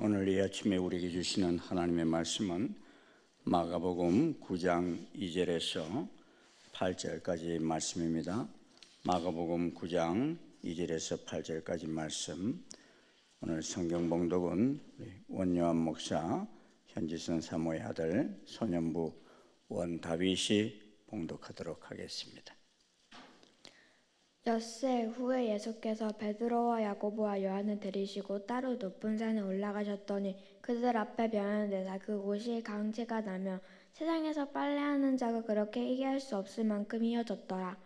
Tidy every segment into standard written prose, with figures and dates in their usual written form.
오늘 이 아침에 우리에게 주시는 하나님의 말씀은 마가복음 9장 2절에서 8절까지 말씀입니다. 마가복음 9장 2절에서 8절까지 말씀. 오늘 성경 봉독은 원요한 목사, 현지선 사모의 아들, 소년부 원다윗이 봉독하도록 하겠습니다. 엿새 후에 예수께서 베드로와 야고보와 요한을 데리시고 따로 높은 산에 올라가셨더니 그들 앞에 변화되사 그곳이 강체가 나며 세상에서 빨래하는 자가 그렇게 희게 할 수 없을 만큼 희어졌더라.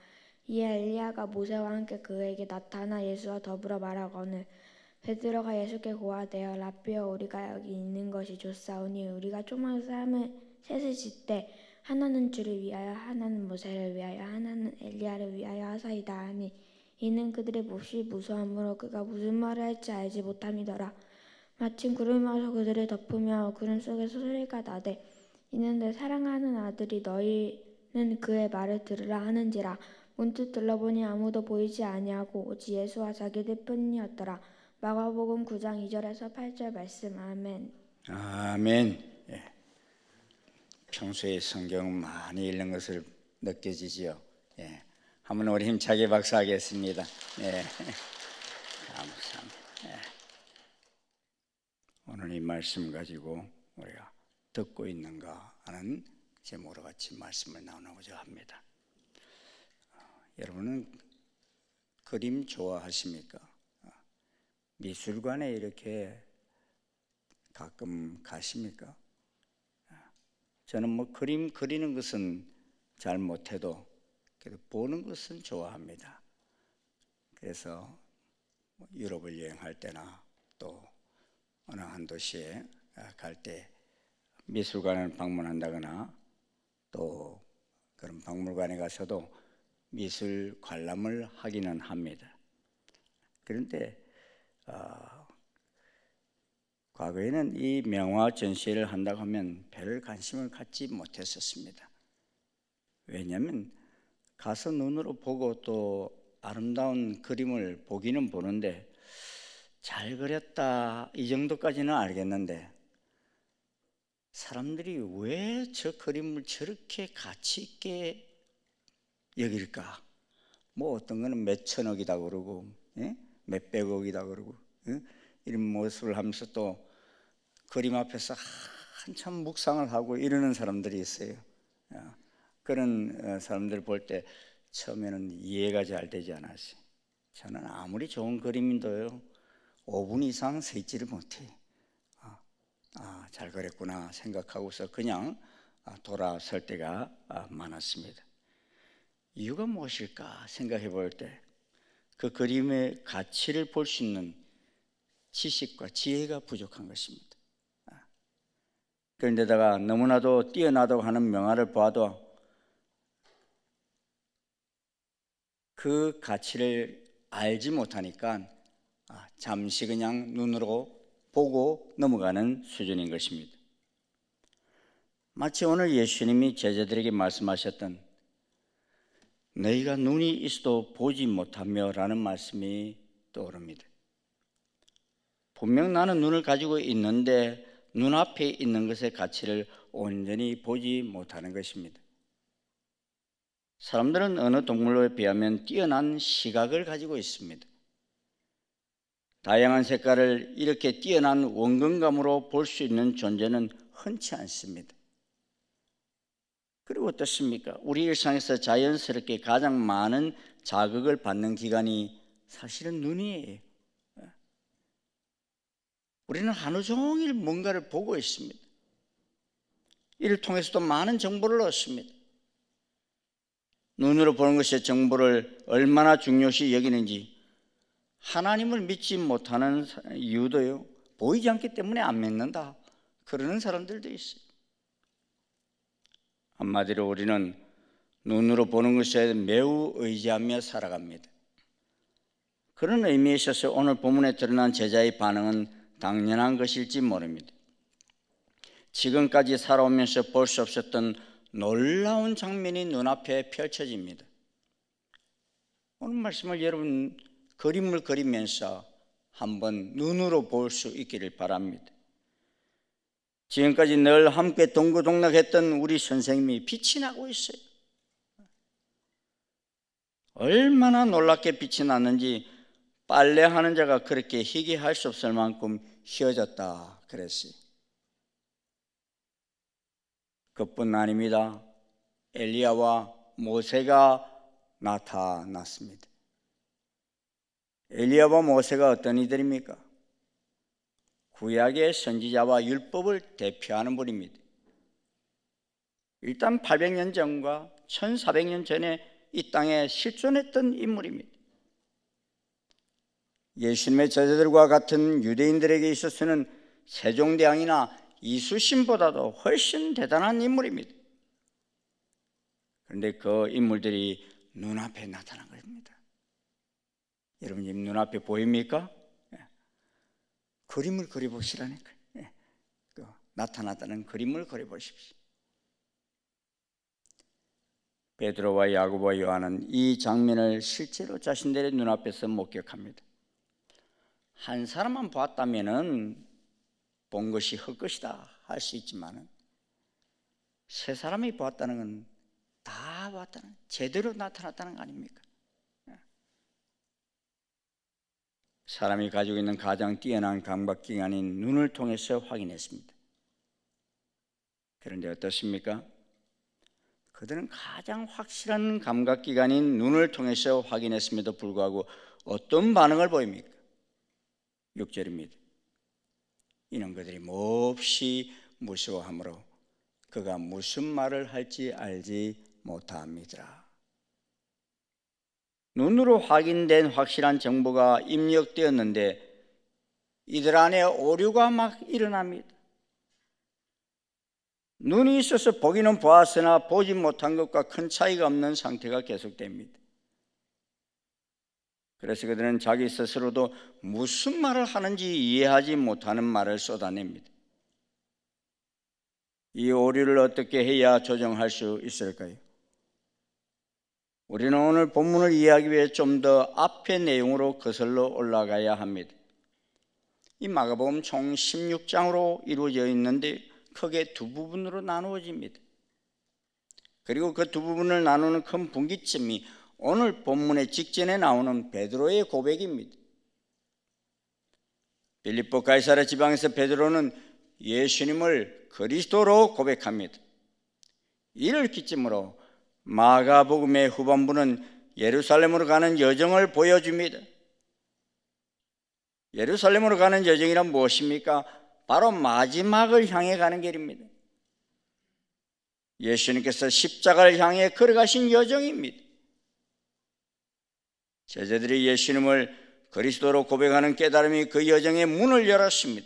이에 엘리야가 모세와 함께 그에게 나타나 예수와 더불어 말하거늘 베드로가 예수께 고하되어 라삐여 우리가 여기 있는 것이 좋사오니 우리가 조금만 사람을 셋을 짓되 하나는 주를 위하여 하나는 모세를 위하여 하나는 엘리야를 위하여 하사이다 하니 이는 그들의 몹시 무서함으로 그가 무슨 말을 할지 알지 못함이더라. 마침 구름이 와서 그들을 덮으며 구름 속에서 소리가 나되 이는 내 사랑하는 아들이 너희는 그의 말을 들으라 하는지라. 문득 둘러보니 아무도 보이지 아니하고 오직 예수와 자기들 뿐이었더라. 마가복음 9장 2절에서 8절 말씀. 아멘. 아멘. 평소에 성경 많이 읽는 것을 느껴지지요. 한번 우리 힘차게 박수하겠습니다. 감사합니다. 오늘 이 말씀 가지고 우리가 듣고 있는가 하는 제목으로 같이 말씀을 나누고자 합니다. 여러분은 그림 좋아하십니까? 미술관에 이렇게 가끔 가십니까? 저는 그림 그리는 것은 잘 못해도 그래도 보는 것은 좋아합니다. 그래서 유럽을 여행할 때나 또 어느 한 도시에 갈 때 미술관을 방문한다거나 또 그런 박물관에 가서도 미술 관람을 하기는 합니다. 그런데 과거에는 이 명화 전시회를 한다고 하면 별 관심을 갖지 못했었습니다. 왜냐하면 가서 눈으로 보고 또 아름다운 그림을 보기는 보는데 잘 그렸다 이 정도까지는 알겠는데 사람들이 왜 저 그림을 저렇게 가치 있게 여길까? 어떤 거는 몇 천억이다 그러고 몇 백억이다 그러고 이런 모습을 하면서 또 그림 앞에서 한참 묵상을 하고 이러는 사람들이 있어요. 그런 사람들 볼 때 처음에는 이해가 잘 되지 않았어요. 저는 아무리 좋은 그림인데요 5분 이상 서 있지를 못해요. 잘 그렸구나 생각하고서 그냥 돌아설 때가 많았습니다. 이유가 무엇일까 생각해 볼 때 그 그림의 가치를 볼 수 있는 지식과 지혜가 부족한 것입니다. 그런데다가 너무나도 뛰어나다고 하는 명화를 봐도 그 가치를 알지 못하니까 잠시 그냥 눈으로 보고 넘어가는 수준인 것입니다. 마치 오늘 예수님이 제자들에게 말씀하셨던 너희가 눈이 있어도 보지 못하며 라는 말씀이 떠오릅니다. 분명 나는 눈을 가지고 있는데 눈앞에 있는 것의 가치를 온전히 보지 못하는 것입니다. 사람들은 어느 동물에 비하면 뛰어난 시각을 가지고 있습니다. 다양한 색깔을 이렇게 뛰어난 원근감으로 볼 수 있는 존재는 흔치 않습니다. 그리고 어떻습니까? 우리 일상에서 자연스럽게 가장 많은 자극을 받는 기관이 사실은 눈이에요. 우리는 하루 종일 뭔가를 보고 있습니다. 이를 통해서도 많은 정보를 얻습니다. 눈으로 보는 것이 정보를 얼마나 중요시 여기는지 하나님을 믿지 못하는 이유도요 보이지 않기 때문에 안 믿는다 그러는 사람들도 있어요. 한마디로 우리는 눈으로 보는 것에 매우 의지하며 살아갑니다. 그런 의미에 있어서 오늘 본문에 드러난 제자의 반응은 당연한 것일지 모릅니다. 지금까지 살아오면서 볼 수 없었던 놀라운 장면이 눈앞에 펼쳐집니다. 오늘 말씀을 여러분 그림을 그리면서 한번 눈으로 볼 수 있기를 바랍니다. 지금까지 늘 함께 동고동락했던 우리 선생님이 빛이 나고 있어요. 얼마나 놀랍게 빛이 났는지 빨래하는 자가 그렇게 희귀할 수 없을 만큼 휘어졌다 그랬어요. 그뿐 아닙니다. 엘리야와 모세가 나타났습니다. 엘리야와 모세가 어떤 이들입니까? 구약의 선지자와 율법을 대표하는 분입니다. 일단 800년 전과 1400년 전에 이 땅에 실존했던 인물입니다. 예수님의 제자들과 같은 유대인들에게 있어서는 세종대왕이나 이수신보다도 훨씬 대단한 인물입니다. 그런데 그 인물들이 눈앞에 나타난 겁니다. 여러분 지금 눈앞에 보입니까? 그림을 그려보시라니까요. 나타났다는 그림을 그려보십시오. 베드로와 야고보와 요한은 이 장면을 실제로 자신들의 눈앞에서 목격합니다. 한 사람만 보았다면 본 것이 헛것이다 할 수 있지만 세 사람이 보았다는 건 다 보았다는, 제대로 나타났다는 거 아닙니까? 사람이 가지고 있는 가장 뛰어난 감각기관인 눈을 통해서 확인했습니다. 그런데 어떻습니까? 그들은 가장 확실한 감각기관인 눈을 통해서 확인했음에도 불구하고 어떤 반응을 보입니까? 6절입니다. 이는 그들이 몹시 무서워하므로 그가 무슨 말을 할지 알지 못합니다. 눈으로 확인된 확실한 정보가 입력되었는데 이들 안에 오류가 막 일어납니다. 눈이 있어서 보기는 보았으나 보지 못한 것과 큰 차이가 없는 상태가 계속됩니다. 그래서 그들은 자기 스스로도 무슨 말을 하는지 이해하지 못하는 말을 쏟아냅니다. 이 오류를 어떻게 해야 조정할 수 있을까요? 우리는 오늘 본문을 이해하기 위해 좀 더 앞의 내용으로 거슬러 올라가야 합니다. 이 마가복음 총 16장으로 이루어져 있는데 크게 두 부분으로 나누어집니다. 그리고 그 두 부분을 나누는 큰 분기점이 오늘 본문의 직전에 나오는 베드로의 고백입니다. 빌립보 가이사랴 지방에서 베드로는 예수님을 그리스도로 고백합니다. 이를 기점으로 마가복음의 후반부는 예루살렘으로 가는 여정을 보여줍니다. 예루살렘으로 가는 여정이란 무엇입니까? 바로 마지막을 향해 가는 길입니다. 예수님께서 십자가를 향해 걸어가신 여정입니다. 제자들이 예수님을 그리스도로 고백하는 깨달음이 그 여정의 문을 열었습니다.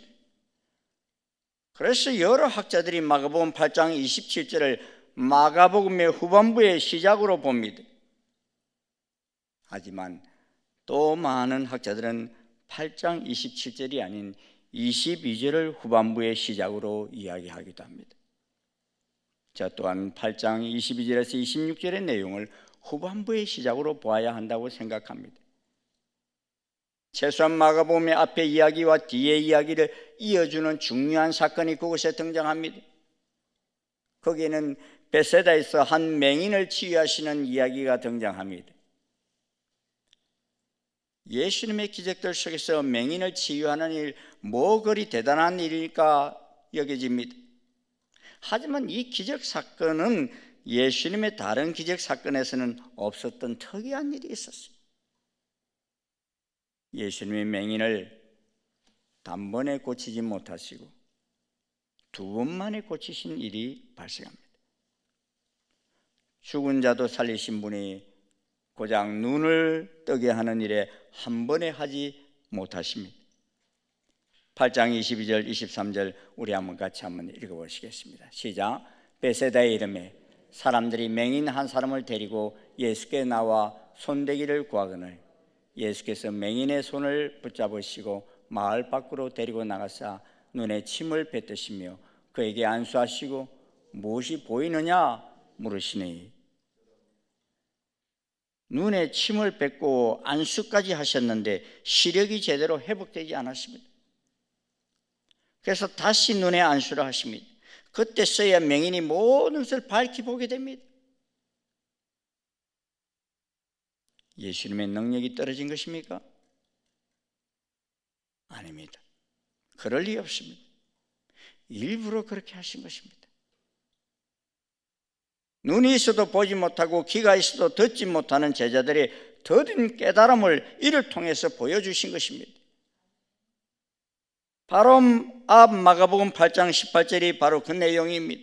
그래서 여러 학자들이 마가복음 8장 27절을 마가복음의 후반부의 시작으로 봅니다. 하지만 또 많은 학자들은 8장 27절이 아닌 22절을 후반부의 시작으로 이야기하기도 합니다. 저 또한 8장 22절에서 26절의 내용을 후반부의 시작으로 보아야 한다고 생각합니다. 최소한 마가복음의 앞의 이야기와 뒤의 이야기를 이어주는 중요한 사건이 그곳에 등장합니다. 거기에는 베세다에서 한 맹인을 치유하시는 이야기가 등장합니다. 예수님의 기적들 속에서 맹인을 치유하는 일, 뭐 그리 대단한 일일까 여겨집니다. 하지만 이 기적 사건은 예수님의 다른 기적 사건에서는 없었던 특이한 일이 있었어요. 예수님이 맹인을 단번에 고치지 못하시고 두 번 만에 고치신 일이 발생합니다. 죽은 자도 살리신 분이 고작 눈을 뜨게 하는 일에 한 번에 하지 못하십니다. 8장 22절 23절 우리 같이 한번 읽어보시겠습니다. 시작. 베세다의 이름에 사람들이 맹인 한 사람을 데리고 예수께 나와 손대기를 구하거늘 예수께서 맹인의 손을 붙잡으시고 마을 밖으로 데리고 나가사 눈에 침을 뱉으시며 그에게 안수하시고 무엇이 보이느냐 물으시니 눈에 침을 뱉고 안수까지 하셨는데 시력이 제대로 회복되지 않았습니다. 그래서 다시 눈에 안수를 하십니다. 그때서야 맹인이 모든 것을 밝히 보게 됩니다. 예수님의 능력이 떨어진 것입니까? 아닙니다. 그럴 리 없습니다. 일부러 그렇게 하신 것입니다. 눈이 있어도 보지 못하고 귀가 있어도 듣지 못하는 제자들의 더딘 깨달음을 이를 통해서 보여주신 것입니다. 바로 앞 마가복음 8장 18절이 바로 그 내용입니다.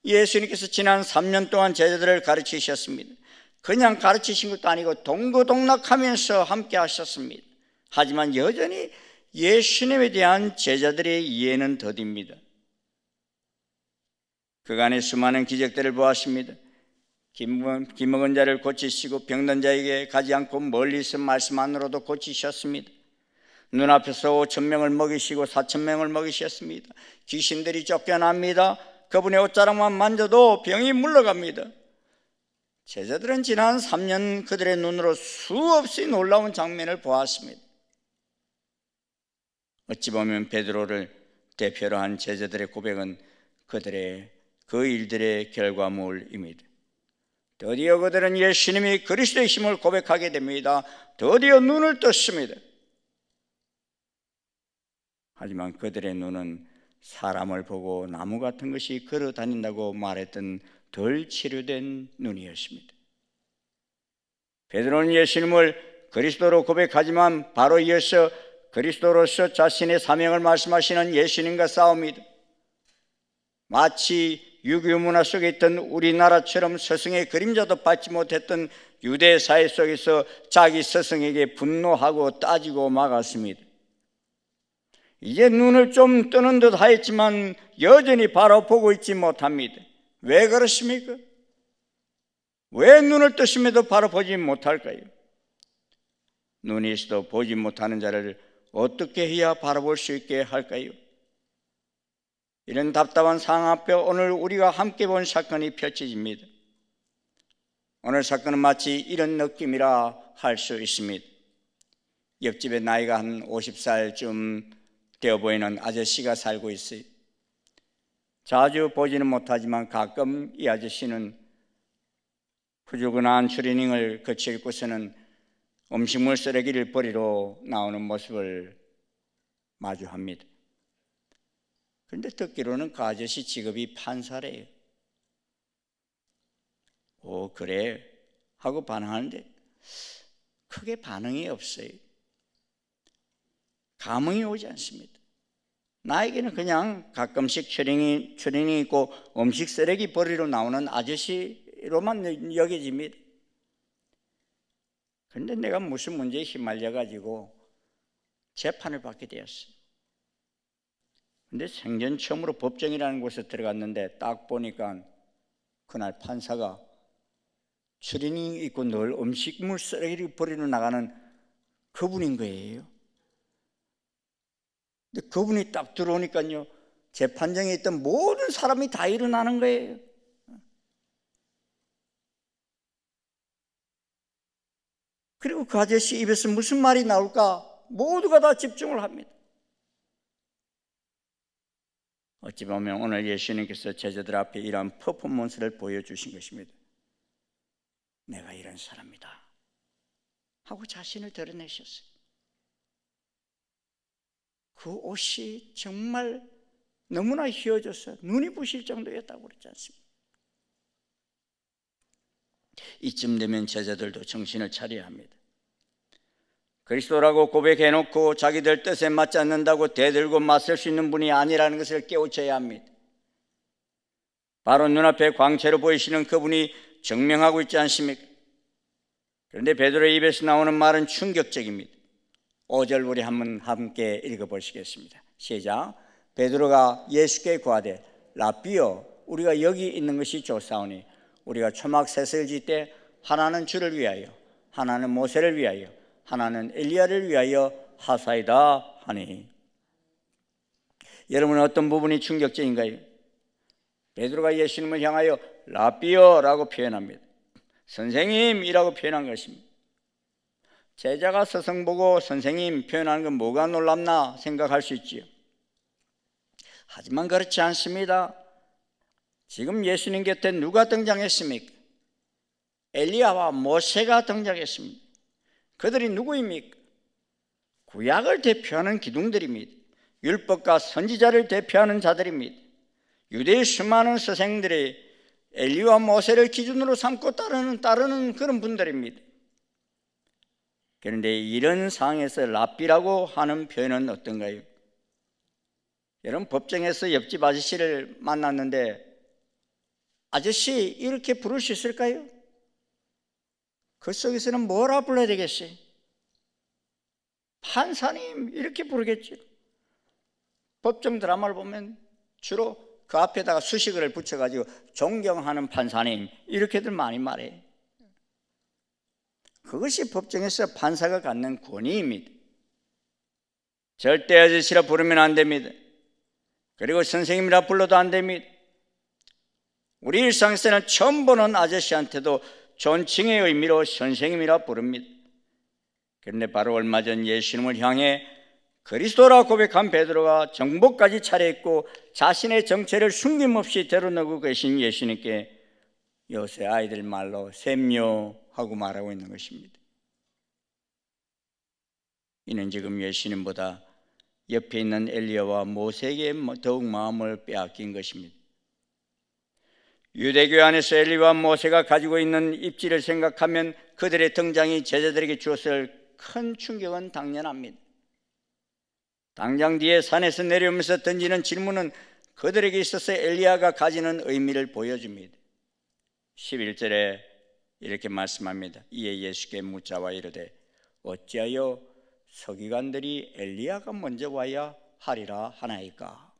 예수님께서 지난 3년 동안 제자들을 가르치셨습니다. 그냥 가르치신 것도 아니고 동고동락하면서 함께 하셨습니다. 하지만 여전히 예수님에 대한 제자들의 이해는 더딥니다. 그간의 수많은 기적들을 보았습니다. 기먹은 자를 고치시고 병든 자에게 가지 않고 멀리서 말씀 안으로도 고치셨습니다. 눈앞에서 5,000명을 먹이시고 4,000명을 먹이셨습니다. 귀신들이 쫓겨납니다. 그분의 옷자락만 만져도 병이 물러갑니다. 제자들은 지난 3년 그들의 눈으로 수없이 놀라운 장면을 보았습니다. 어찌 보면 베드로를 대표로 한 제자들의 고백은 그들의 그 일들의 결과물입니다. 드디어 그들은 예수님이 그리스도이심을 고백하게 됩니다. 드디어 눈을 떴습니다. 하지만 그들의 눈은 사람을 보고 나무 같은 것이 걸어 다닌다고 말했던 덜 치료된 눈이었습니다. 베드로는 예수님을 그리스도로 고백하지만 바로 이어서 그리스도로서 자신의 사명을 말씀하시는 예수님과 싸웁니다. 마치 유교 문화 속에 있던 우리나라처럼 스승의 그림자도 받지 못했던 유대 사회 속에서 자기 스승에게 분노하고 따지고 막았습니다. 이제 눈을 좀 뜨는 듯 하였지만 여전히 바라보고 있지 못합니다. 왜 그렇습니까? 왜 눈을 뜨심에도 바라보지 못할까요? 눈이 있어도 보지 못하는 자를 어떻게 해야 바라볼 수 있게 할까요? 이런 답답한 상황 앞에 오늘 우리가 함께 본 사건이 펼쳐집니다. 오늘 사건은 마치 이런 느낌이라 할 수 있습니다. 옆집에 나이가 한 50살쯤 되어 보이는 아저씨가 살고 있어요. 자주 보지는 못하지만 가끔 이 아저씨는 푸주근한 추리닝을 거쳐 입고서는 음식물 쓰레기를 버리러 나오는 모습을 마주합니다. 그런데 듣기로는 그 아저씨 직업이 판사래요. 오, 그래? 하고 반응하는데 크게 반응이 없어요. 감흥이 오지 않습니다. 나에게는 그냥 가끔씩 추리닝이 있고 음식 쓰레기 버리러 나오는 아저씨로만 여겨집니다. 그런데 내가 무슨 문제에 휘말려가지고 재판을 받게 되었어요. 근데 생전 처음으로 법정이라는 곳에 들어갔는데 딱 보니까 그날 판사가 추리닝 입고 늘 음식물 쓰레기를 버리러 나가는 그분인 거예요. 근데 그분이 딱 들어오니까요, 재판정에 있던 모든 사람이 다 일어나는 거예요. 그리고 그 아저씨 입에서 무슨 말이 나올까 모두가 다 집중을 합니다. 어찌 보면 오늘 예수님께서 제자들 앞에 이러한 퍼포먼스를 보여주신 것입니다. 내가 이런 사람이다 하고 자신을 드러내셨어요. 그 옷이 정말 너무나 휘어져서 눈이 부실 정도였다고 그랬지 않습니까? 이쯤 되면 제자들도 정신을 차려야 합니다. 그리스도라고 고백해놓고 자기들 뜻에 맞지 않는다고 대들고 맞설 수 있는 분이 아니라는 것을 깨우쳐야 합니다. 바로 눈앞에 광채로 보이시는 그분이 증명하고 있지 않습니까? 그런데 베드로의 입에서 나오는 말은 충격적입니다. 5절 우리 한번 함께 읽어보시겠습니다. 시작. 베드로가 예수께 구하되 라삐여, 우리가 여기 있는 것이 좋사오니 우리가 초막 셋을 짓되 하나는 주를 위하여, 하나는 모세를 위하여, 하나는 엘리야를 위하여 하사이다 하니. 여러분은 어떤 부분이 충격적인가요? 베드로가 예수님을 향하여 라삐여라고 표현합니다. 선생님이라고 표현한 것입니다. 제자가 스승 보고 선생님 표현하는 건 뭐가 놀랍나 생각할 수 있지요. 하지만 그렇지 않습니다. 지금 예수님 곁에 누가 등장했습니까? 엘리야와 모세가 등장했습니다. 그들이 누구입니까? 구약을 대표하는 기둥들입니다. 율법과 선지자를 대표하는 자들입니다. 유대의 수많은 서생들이 엘리야와 모세를 기준으로 삼고 따르는 그런 분들입니다. 그런데 이런 상황에서 랍비라고 하는 표현은 어떤가요? 여러분, 법정에서 옆집 아저씨를 만났는데 아저씨 이렇게 부를 수 있을까요? 그 속에서는 뭐라 불러야 되겠어요? 판사님 이렇게 부르겠죠. 법정 드라마를 보면 주로 그 앞에다가 수식어를 붙여가지고 존경하는 판사님 이렇게들 많이 말해요. 그것이 법정에서 판사가 갖는 권위입니다. 절대 아저씨라 부르면 안 됩니다. 그리고 선생님이라 불러도 안 됩니다. 우리 일상에서는 처음 보는 아저씨한테도 존칭의 의미로 선생님이라 부릅니다. 그런데 바로 얼마 전 예수님을 향해 그리스도라 고백한 베드로가 정복까지 차려입고 자신의 정체를 숨김없이 드러내고 계신 예수님께 요새 아이들 말로 셈요하고 말하고 있는 것입니다. 이는 지금 예수님보다 옆에 있는 엘리야와 모세에게 더욱 마음을 빼앗긴 것입니다. 유대교 안에서 엘리야와 모세가 가지고 있는 입지를 생각하면 그들의 등장이 제자들에게 주었을 큰 충격은 당연합니다. 당장 뒤에 산에서 내려오면서 던지는 질문은 그들에게 있어서 엘리야가 가지는 의미를 보여줍니다. 11절에 이렇게 말씀합니다. 이에 예수께 묻자와 이르되 어찌하여 서기관들이 엘리야가 먼저 와야 하리라 하나이까?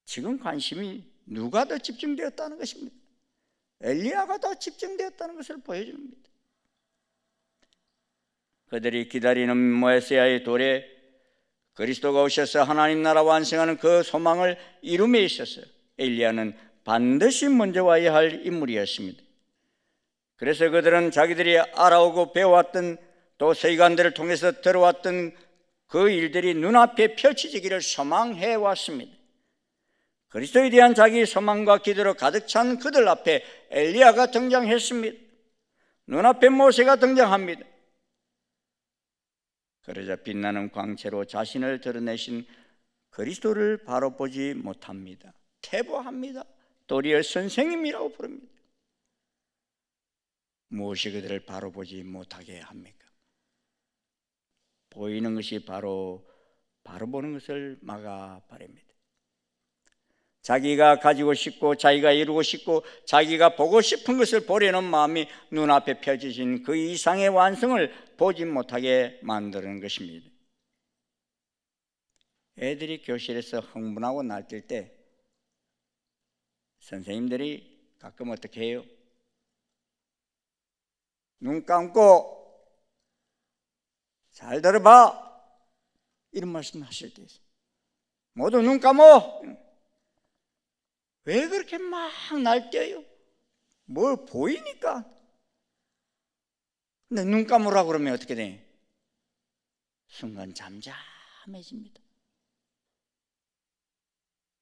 지금 관심이 누가 더 집중되었다는 것입니다. 엘리야가 더 집중되었다는 것을 보여줍니다. 그들이 기다리는 모세아의 돌에 그리스도가 오셔서 하나님 나라 완성하는 그 소망을 이룸에 있어서 엘리야는 반드시 먼저 와야 할 인물이었습니다. 그래서 그들은 자기들이 알아오고 배워왔던 또 서기관들을 통해서 들어왔던 그 일들이 눈앞에 펼쳐지기를 소망해 왔습니다. 그리스도에 대한 자기 소망과 기도로 가득 찬 그들 앞에 엘리야가 등장했습니다. 눈앞에 모세가 등장합니다. 그러자 빛나는 광채로 자신을 드러내신 그리스도를 바로 보지 못합니다. 퇴보합니다. 도리어 선생님이라고 부릅니다. 무엇이 그들을 바로 보지 못하게 합니까? 보이는 것이 바로 보는 것을 막아버립니다. 자기가 가지고 싶고 자기가 이루고 싶고 자기가 보고 싶은 것을 보려는 마음이 눈앞에 펼쳐진 그 이상의 완성을 보지 못하게 만드는 것입니다. 애들이 교실에서 흥분하고 날뛸 때 선생님들이 가끔 어떻게 해요? 눈 감고 잘 들어봐 이런 말씀 하실 때 있어요. 모두 눈 감어. 왜 그렇게 막 날뛰어요? 뭘 보이니까. 근데 눈 감으라고 그러면 어떻게 돼? 순간 잠잠해집니다.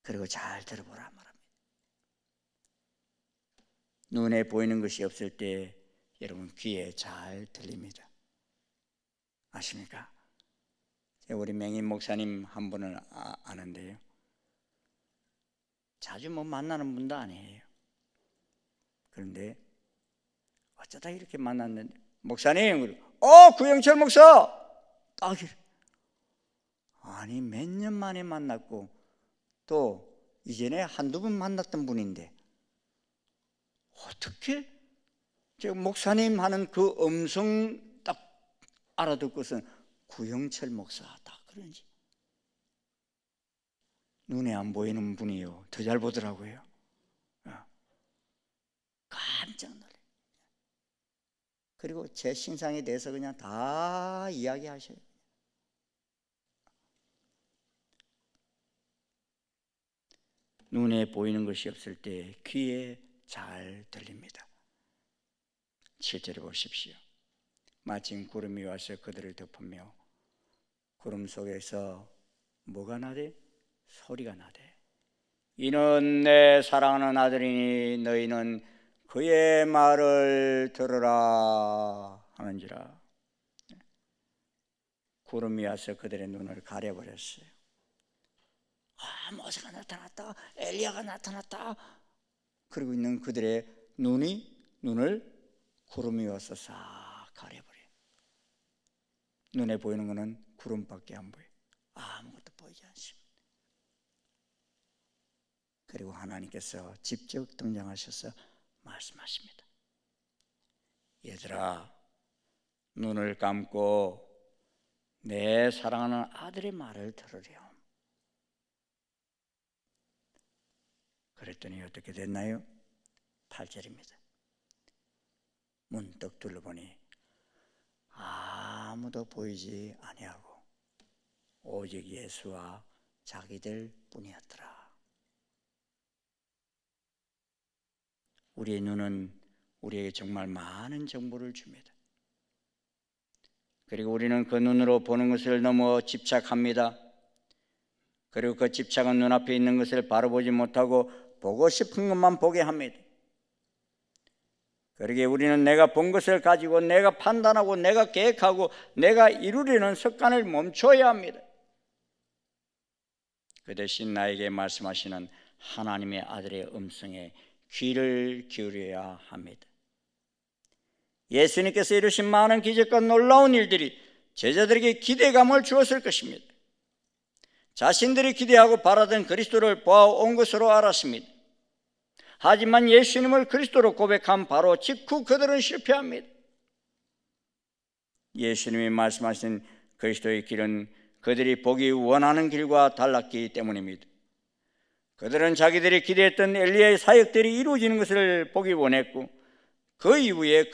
그리고 잘 들어보라 말합니다. 눈에 보이는 것이 없을 때 여러분 귀에 잘 들립니다. 아십니까? 우리 맹인 목사님 한 분을 아는데요. 자주 만나는 분도 아니에요. 그런데 어쩌다 이렇게 만났는데 목사님, 구영철 목사! 딱 아니 몇 년 만에 만났고 또 이전에 한두 번 만났던 분인데 어떻게 제가 목사님 하는 그 음성 딱 알아듣고선 구영철 목사다 그런지 눈에 안 보이는 분이요 더 잘 보더라고요. 깜짝 놀라요. 그리고 제 신상에 대해서 그냥 다 이야기하셔요. 눈에 보이는 것이 없을 때 귀에 잘 들립니다. 7절에 보십시오. 마침 구름이 와서 그들을 덮으며 구름 속에서 뭐가 나대? 소리가 나대. 이는 내 사랑하는 아들이니 너희는 그의 말을 들으라 하는지라. 구름이 와서 그들의 눈을 가려버렸어요. 모세가 나타났다, 엘리야가 나타났다 그러고 있는 그들의 눈을 구름이 와서 싹 가려버려요. 눈에 보이는 것은 구름밖에 안 보여요. 아무것도 보이지 않습니다. 그리고 하나님께서 직접 등장하셔서 말씀하십니다. 얘들아, 눈을 감고 내 사랑하는 아들의 말을 들으렴. 그랬더니 어떻게 됐나요? 8절입니다. 문득 둘러보니 아무도 보이지 아니하고 오직 예수와 자기들 뿐이었더라. 우리의 눈은 우리에게 정말 많은 정보를 줍니다. 그리고 우리는 그 눈으로 보는 것을 너무 집착합니다. 그리고 그 집착은 눈앞에 있는 것을 바로 보지 못하고 보고 싶은 것만 보게 합니다. 그러기에 우리는 내가 본 것을 가지고 내가 판단하고 내가 계획하고 내가 이루려는 습관을 멈춰야 합니다. 그 대신 나에게 말씀하시는 하나님의 아들의 음성에 귀를 기울여야 합니다. 예수님께서 이루신 많은 기적과 놀라운 일들이 제자들에게 기대감을 주었을 것입니다. 자신들이 기대하고 바라던 그리스도를 보아온 것으로 알았습니다. 하지만 예수님을 그리스도로 고백한 바로 직후 그들은 실패합니다. 예수님이 말씀하신 그리스도의 길은 그들이 보기 원하는 길과 달랐기 때문입니다. 그들은 자기들이 기대했던 엘리야의 사역들이 이루어지는 것을 보기 원했고 그 이후에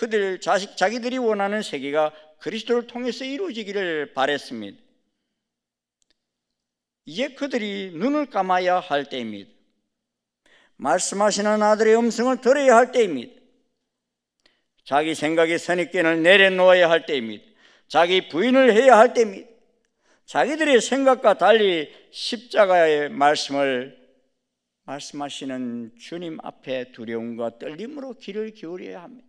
자기들이 원하는 세계가 그리스도를 통해서 이루어지기를 바랬습니다. 이제 그들이 눈을 감아야 할 때입니다. 말씀하시는 아들의 음성을 들어야 할 때입니다. 자기 생각의 선입견을 내려놓아야 할 때입니다. 자기 부인을 해야 할 때입니다. 자기들의 생각과 달리 십자가의 말씀하시는 주님 앞에 두려움과 떨림으로 귀를 기울여야 합니다.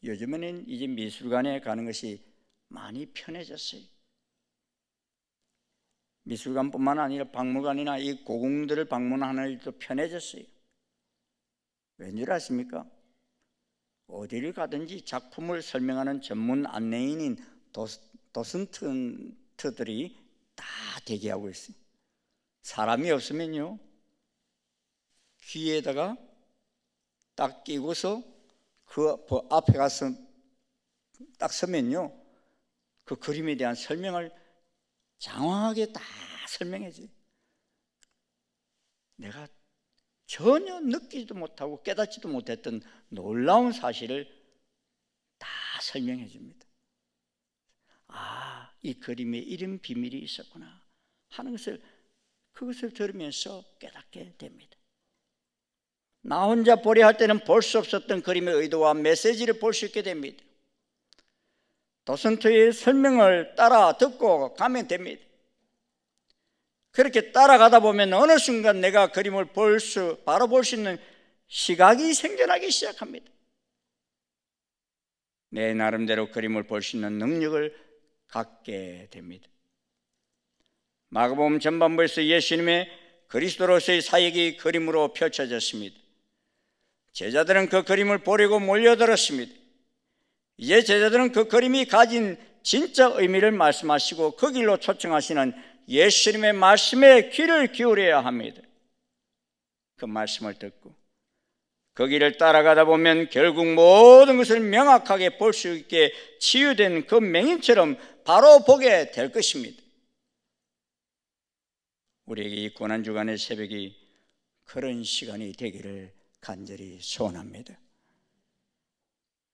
요즘에는 이제 미술관에 가는 것이 많이 편해졌어요. 미술관뿐만 아니라 박물관이나 이 고궁들을 방문하는 일도 편해졌어요. 왠줄 아십니까? 어디를 가든지 작품을 설명하는 전문 안내인인 도슨트들이 다 대기하고 있어요. 사람이 없으면요, 귀에다가 딱 끼고서 그 앞에 가서 딱 서면요, 그 그림에 대한 설명을 장황하게 다 설명해줘요. 내가 전혀 느끼지도 못하고 깨닫지도 못했던 놀라운 사실을 다 설명해 줍니다. 이 그림에 이런 비밀이 있었구나 하는 것을, 그것을 들으면서 깨닫게 됩니다. 나 혼자 보려 할 때는 볼 수 없었던 그림의 의도와 메시지를 볼 수 있게 됩니다. 도슨트의 설명을 따라 듣고 가면 됩니다. 그렇게 따라가다 보면 어느 순간 내가 그림을 바로 볼 수 있는 시각이 생겨나기 시작합니다. 내 나름대로 그림을 볼 수 있는 능력을 갖게 됩니다. 마가복음 전반부에서 예수님의 그리스도로서의 사역이 그림으로 펼쳐졌습니다. 제자들은 그 그림을 보려고 몰려들었습니다. 이제 제자들은 그 그림이 가진 진짜 의미를 말씀하시고 그 길로 초청하시는 예수님의 말씀에 귀를 기울여야 합니다. 그 말씀을 듣고 그 길을 따라가다 보면 결국 모든 것을 명확하게 볼 수 있게 치유된 그 맹인처럼 바로 보게 될 것입니다. 우리에게 이 고난주간의 새벽이 그런 시간이 되기를 간절히 소원합니다.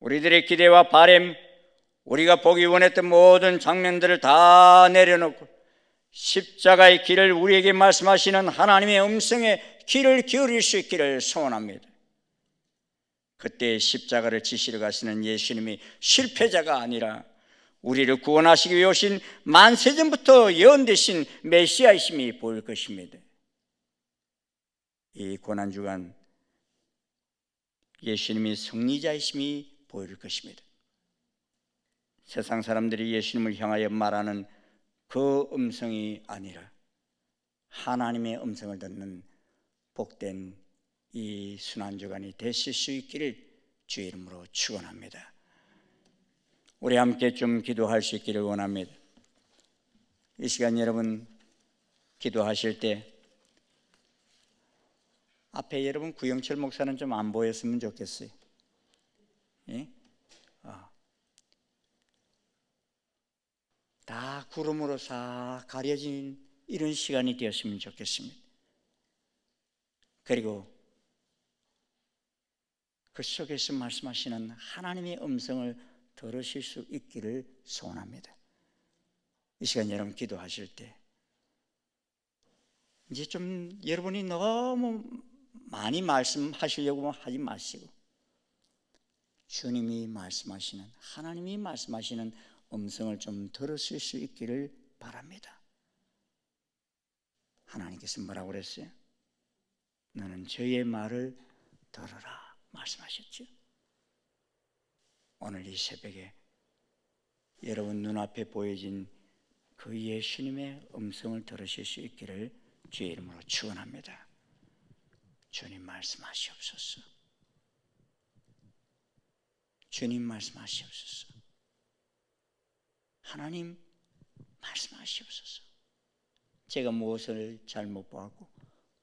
우리들의 기대와 바람, 우리가 보기 원했던 모든 장면들을 다 내려놓고 십자가의 길을 우리에게 말씀하시는 하나님의 음성에 귀를 기울일 수 있기를 소원합니다. 그때 십자가를 지시러 가시는 예수님이 실패자가 아니라 우리를 구원하시기 위해 오신 만세전부터 예언되신 메시아이심이 보일 것입니다. 이 고난주간 예수님이 승리자이심이 보일 것입니다. 세상 사람들이 예수님을 향하여 말하는 그 음성이 아니라 하나님의 음성을 듣는 복된 이 순환주간이 되실 수 있기를 주의 이름으로 축원합니다. 우리 함께 좀 기도할 수 있기를 원합니다. 이 시간 여러분 기도하실 때 앞에 여러분 구영철 목사는 좀 안 보였으면 좋겠어요. 예? 다 구름으로 싹 가려진 이런 시간이 되었으면 좋겠습니다. 그리고 그 속에서 말씀하시는 하나님의 음성을 들으실 수 있기를 소원합니다. 이 시간 여러분 기도하실 때 이제 좀 여러분이 너무 많이 말씀하시려고 하지 마시고 주님이 말씀하시는, 하나님이 말씀하시는 음성을 좀 들으실 수 있기를 바랍니다. 하나님께서 뭐라고 그랬어요? 너는 저의 말을 들으라 말씀하셨죠. 오늘 이 새벽에 여러분 눈앞에 보여진 그 예수님의 음성을 들으실 수 있기를 주의 이름으로 축원합니다. 주님 말씀하시옵소서. 주님 말씀하시옵소서. 하나님 말씀하시옵소서. 제가 무엇을 잘못 보았고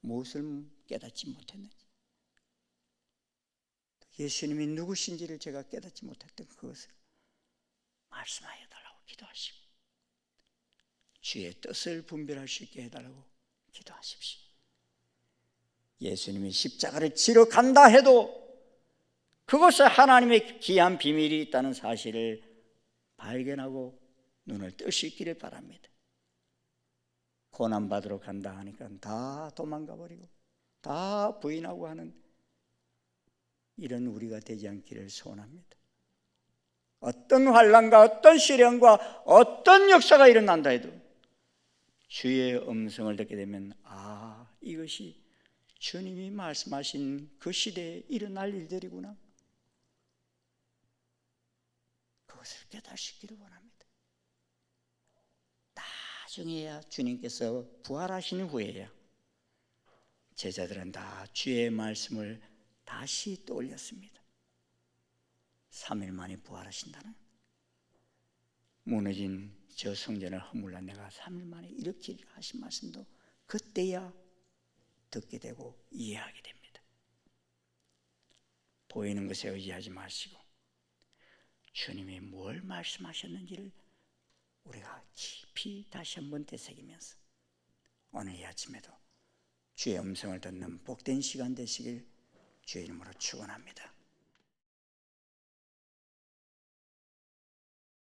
무엇을 깨닫지 못했는지, 예수님이 누구신지를 제가 깨닫지 못했던 그것을 말씀하여 달라고 기도하시고 주의 뜻을 분별할 수 있게 해달라고 기도하십시오. 예수님이 십자가를 지러 간다 해도 그것에 하나님의 귀한 비밀이 있다는 사실을 발견하고 눈을 뜰 수 있기를 바랍니다. 고난받으러 간다 하니까 다 도망가 버리고 다 부인하고 하는 이런 우리가 되지 않기를 소원합니다. 어떤 환난과 어떤 시련과 어떤 역사가 일어난다 해도 주의 음성을 듣게 되면 이것이 주님이 말씀하신 그 시대에 일어날 일들이구나, 그것을 깨달으시기를 원합니다. 나중에야 주님께서 부활하신 후에야 제자들은 다 주의 말씀을 다시 떠올렸습니다. 3일 만에 부활하신다는, 무너진 저 성전을 허물라 내가 3일 만에 일으키리라 하신 말씀도 그때야 듣게 되고 이해하게 됩니다. 보이는 것에 의지하지 마시고 주님이 뭘 말씀하셨는지를 우리가 깊이 다시 한번 되새기면서 오늘 이 아침에도 주의 음성을 듣는 복된 시간 되시길 주의 이름으로 축원합니다.